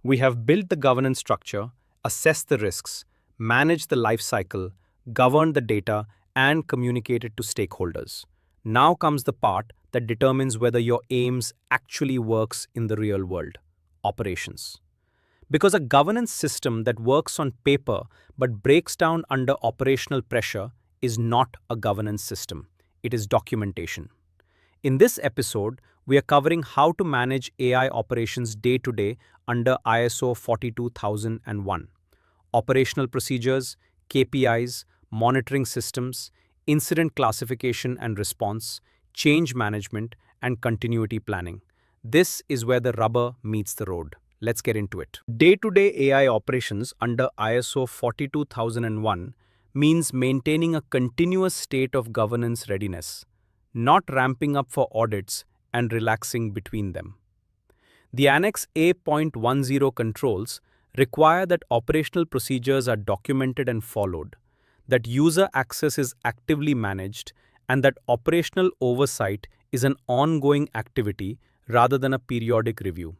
We have built the governance structure, assessed the risks, managed the life cycle, governed the data, and communicated to stakeholders. Now comes the part that determines whether your aims actually works in the real world: operations. Because a governance system that works on paper but breaks down under operational pressure is not a governance system, it is documentation. In this episode, we are covering how to manage AI operations day to day under ISO 42001. Operational procedures, KPIs, monitoring systems, incident classification and response, change management, and continuity planning. This is where the rubber meets the road. Let's get into it. Day-to-day AI operations under ISO 42001 means maintaining a continuous state of governance readiness, not ramping up for audits and relaxing between them. The Annex A.10 controls require that operational procedures are documented and followed, that user access is actively managed, and that operational oversight is an ongoing activity rather than a periodic review.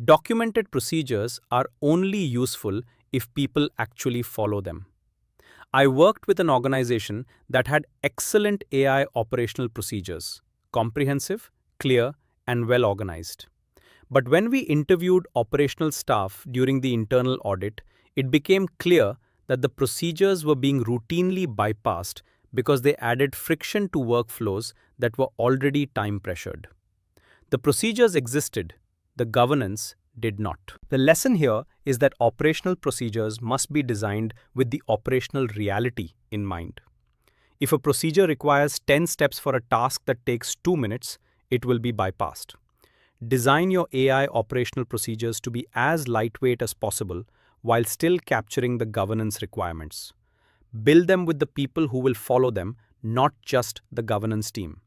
Documented procedures are only useful if people actually follow them. I worked with an organization that had excellent AI operational procedures, comprehensive, clear, and well organized. But when we interviewed operational staff during the internal audit, it became clear that the procedures were being routinely bypassed because they added friction to workflows that were already time pressured. The procedures existed, the governance did not. The lesson here is that operational procedures must be designed with the operational reality in mind. If a procedure requires 10 steps for a task that takes 2 minutes, it will be bypassed. Design your AI operational procedures to be as lightweight as possible while still capturing the governance requirements. Build them with the people who will follow them, not just the governance team.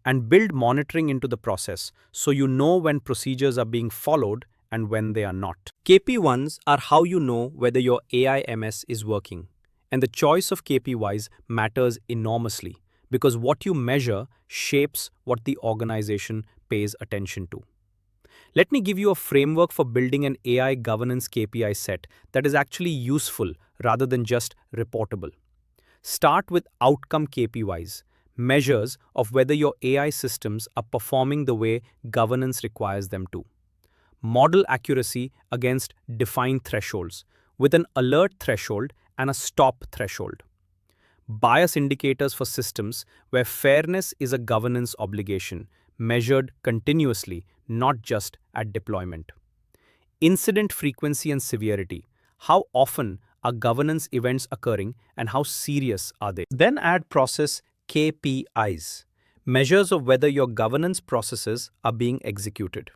And build monitoring into the process so you know when procedures are being followed and when they are not. KP1s are how you know whether your AIMS is working. And the choice of KPIs matters enormously because what you measure shapes what the organization pays attention to. Let me give you a framework for building an AI governance KPI set that is actually useful rather than just reportable. Start with outcome KPIs, measures of whether your AI systems are performing the way governance requires them to. Model accuracy against defined thresholds, with an alert threshold and a stop threshold. Bias indicators for systems where fairness is a governance obligation, measured continuously, not just at deployment. Incident frequency and severity. How often are governance events occurring and how serious are they? Then add process KPIs, measures of whether your governance processes are being executed.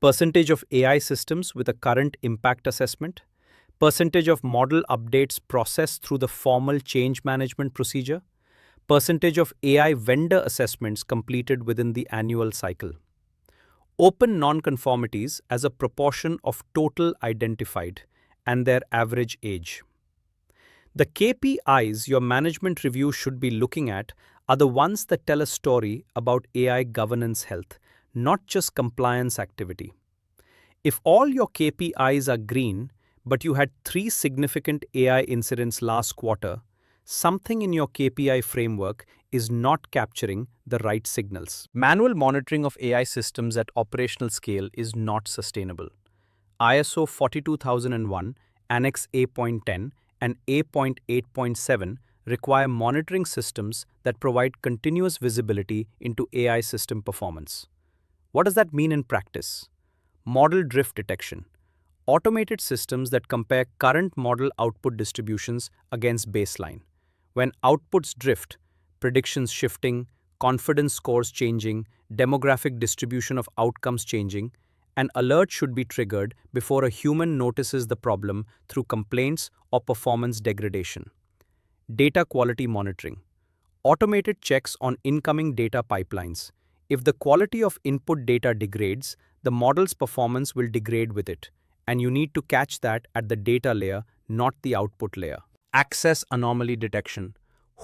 Percentage of AI systems with a current impact assessment, percentage of model updates processed through the formal change management procedure, percentage of AI vendor assessments completed within the annual cycle. Open nonconformities as a proportion of total identified and their average age. The KPIs your management review should be looking at are the ones that tell a story about AI governance health, not just compliance activity. If all your KPIs are green, but you had 3 significant AI incidents last quarter, something in your KPI framework is not capturing the right signals. Manual monitoring of AI systems at operational scale is not sustainable. ISO 42001, Annex A.10, and A.8.7 require monitoring systems that provide continuous visibility into AI system performance. What does that mean in practice? Model drift detection. Automated systems that compare current model output distributions against baseline. When outputs drift, predictions shifting, confidence scores changing, demographic distribution of outcomes changing, an alert should be triggered before a human notices the problem through complaints or performance degradation. Data quality monitoring. Automated checks on incoming data pipelines. If the quality of input data degrades, the model's performance will degrade with it, and you need to catch that at the data layer, not the output layer. Access anomaly detection.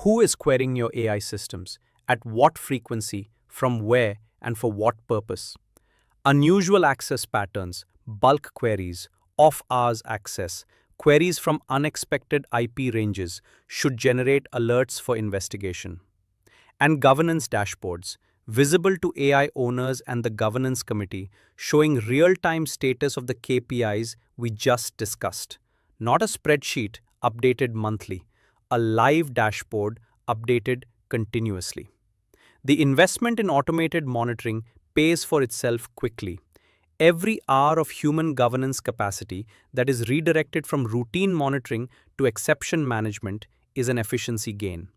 Who is querying your AI systems? At what frequency? From where? And for what purpose? Unusual access patterns, bulk queries, off-hours access, queries from unexpected IP ranges should generate alerts for investigation. And governance dashboards, visible to AI owners and the governance committee, showing real-time status of the KPIs we just discussed. Not a spreadsheet updated monthly, a live dashboard updated continuously. The investment in automated monitoring pays for itself quickly. Every hour of human governance capacity that is redirected from routine monitoring to exception management is an efficiency gain.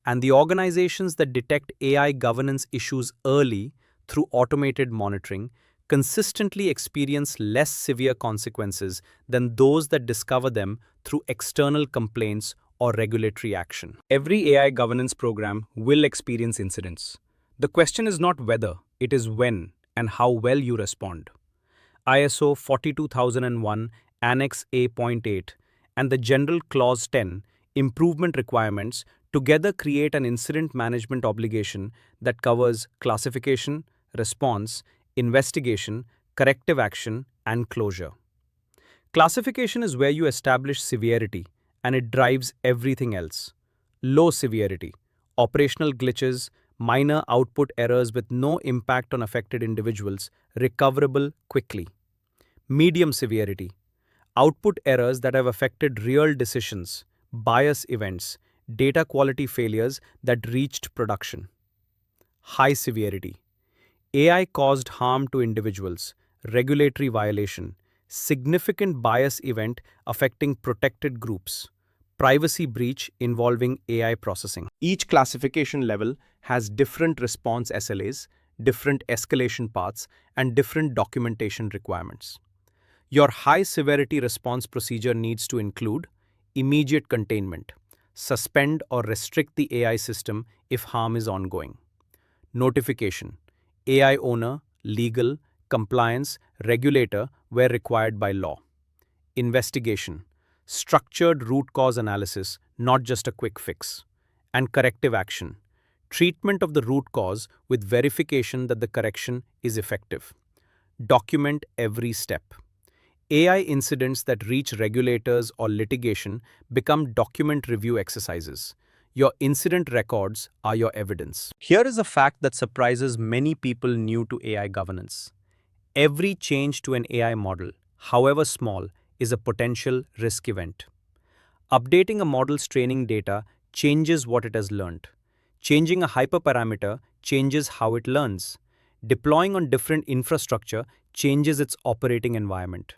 And the organizations that detect AI governance issues early through automated monitoring consistently experience less severe consequences than those that discover them through external complaints or regulatory action. Every AI governance program will experience incidents. The question is not whether, it is when and how well you respond. ISO 42001 Annex A.10.2 and the General Clause 10 improvement requirements together create an incident management obligation that covers classification, response, investigation, corrective action, and closure. Classification is where you establish severity, and it drives everything else. Low severity, operational glitches, minor output errors with no impact on affected individuals, recoverable quickly. Medium severity, output errors that have affected real decisions, bias events, data quality failures that reached production. High severity, AI caused harm to individuals, regulatory violation, significant bias event affecting protected groups, privacy breach involving AI processing. Each classification level has different response SLAs, different escalation paths, and different documentation requirements. Your high-severity response procedure needs to include immediate containment, suspend or restrict the AI system if harm is ongoing. Notification, AI owner, legal, compliance, regulator where required by law. Investigation, structured root cause analysis, not just a quick fix. And corrective action, treatment of the root cause with verification that the correction is effective. Document every step. AI incidents that reach regulators or litigation become document review exercises. Your incident records are your evidence. Here is a fact that surprises many people new to AI governance. Every change to an AI model, however small, is a potential risk event. Updating a model's training data changes what it has learned. Changing a hyperparameter changes how it learns. Deploying on different infrastructure changes its operating environment.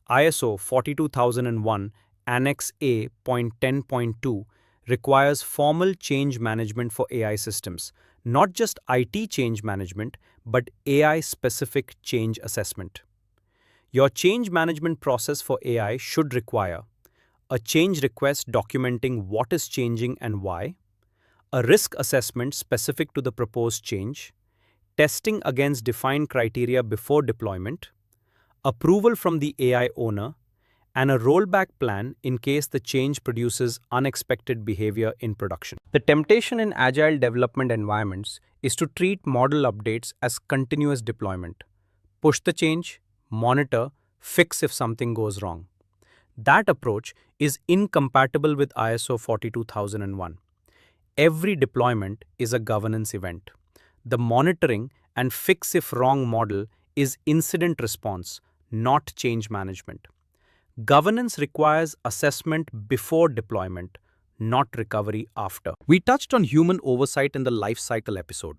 ISO 42001 Annex A.10.2 requires formal change management for AI systems, not just IT change management, but AI-specific change assessment. Your change management process for AI should require a change request documenting what is changing and why, a risk assessment specific to the proposed change, testing against defined criteria before deployment, approval from the AI owner, and a rollback plan in case the change produces unexpected behavior in production. The temptation in agile development environments is to treat model updates as continuous deployment. Push the change, monitor, fix if something goes wrong. That approach is incompatible with ISO 42001. Every deployment is a governance event. The monitoring and fix if wrong model is incident response, not change management. Governance requires assessment before deployment, not recovery after. We touched on human oversight in the life cycle episode.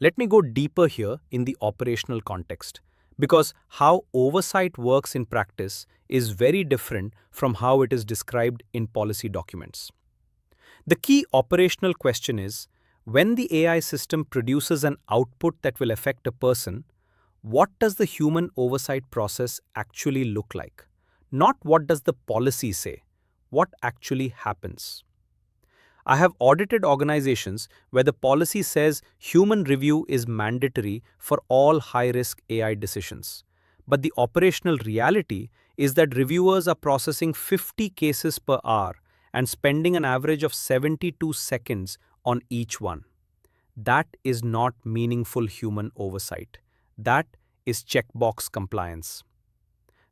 Let me go deeper here in the operational context, because how oversight works in practice is very different from how it is described in policy documents. The key operational question is, when the AI system produces an output that will affect a person, what does the human oversight process actually look like? Not what does the policy say, what actually happens. I have audited organizations where the policy says human review is mandatory for all high-risk AI decisions. But the operational reality is that reviewers are processing 50 cases per hour and spending an average of 72 seconds on each one. That is not meaningful human oversight. That is checkbox compliance.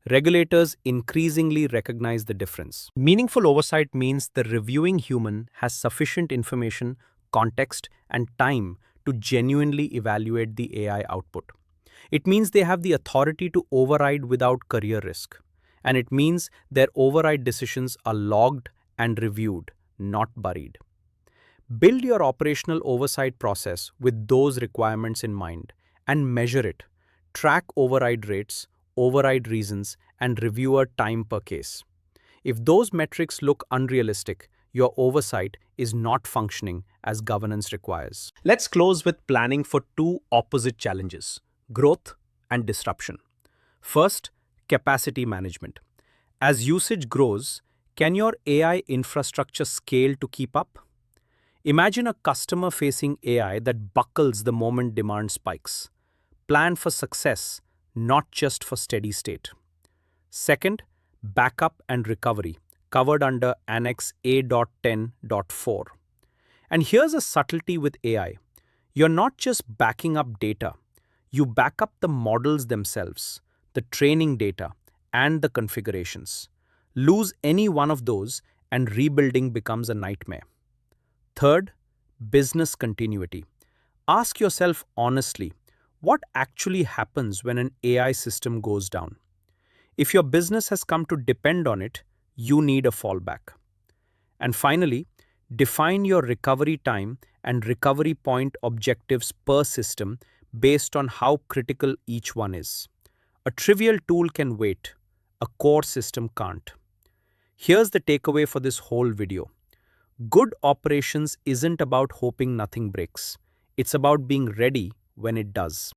Regulators increasingly recognize the difference. Meaningful oversight means the reviewing human has sufficient information, context, and time to genuinely evaluate the AI output. It means they have the authority to override without career risk. And it means their override decisions are logged and reviewed, not buried. Build your operational oversight process with those requirements in mind and measure it. Track override rates, override reasons, and reviewer time per case. If those metrics look unrealistic, your oversight is not functioning as governance requires. Let's close with planning for two opposite challenges: growth and disruption. First, capacity management. As usage grows, can your AI infrastructure scale to keep up? Imagine a customer facing AI that buckles the moment demand spikes. Plan for success, not just for steady state. Second, backup and recovery, covered under Annex A.10.4. And here's a subtlety with AI. You're not just backing up data, you back up the models themselves, the training data, and the configurations. Lose any one of those, and rebuilding becomes a nightmare. Third, business continuity. Ask yourself honestly, what actually happens when an AI system goes down? If your business has come to depend on it, you need a fallback. And finally, define your recovery time and recovery point objectives per system based on how critical each one is. A trivial tool can wait, a core system can't. Here's the takeaway for this whole video. Good operations isn't about hoping nothing breaks. It's about being ready when it does.